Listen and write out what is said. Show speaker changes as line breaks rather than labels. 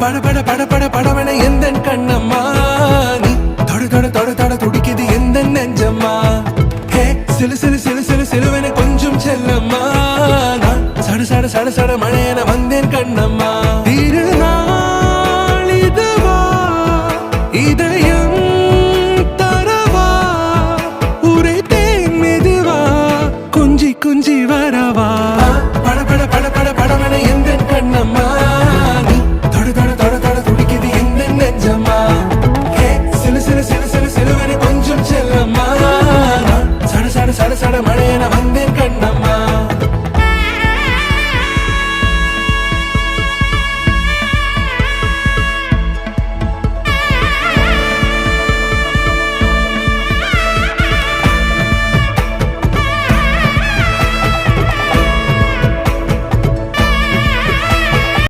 பட பட பட பட படவன எந்த கண்ணம்மா நீ தொட தொட தொட தொட துடிக்குது எந்த நெஞ்சம்மா ஹே சிலு சிலு சிலு சிலு சிலுவன கொஞ்சம் செல்லம்மா நான் சட சட சட சட மழையன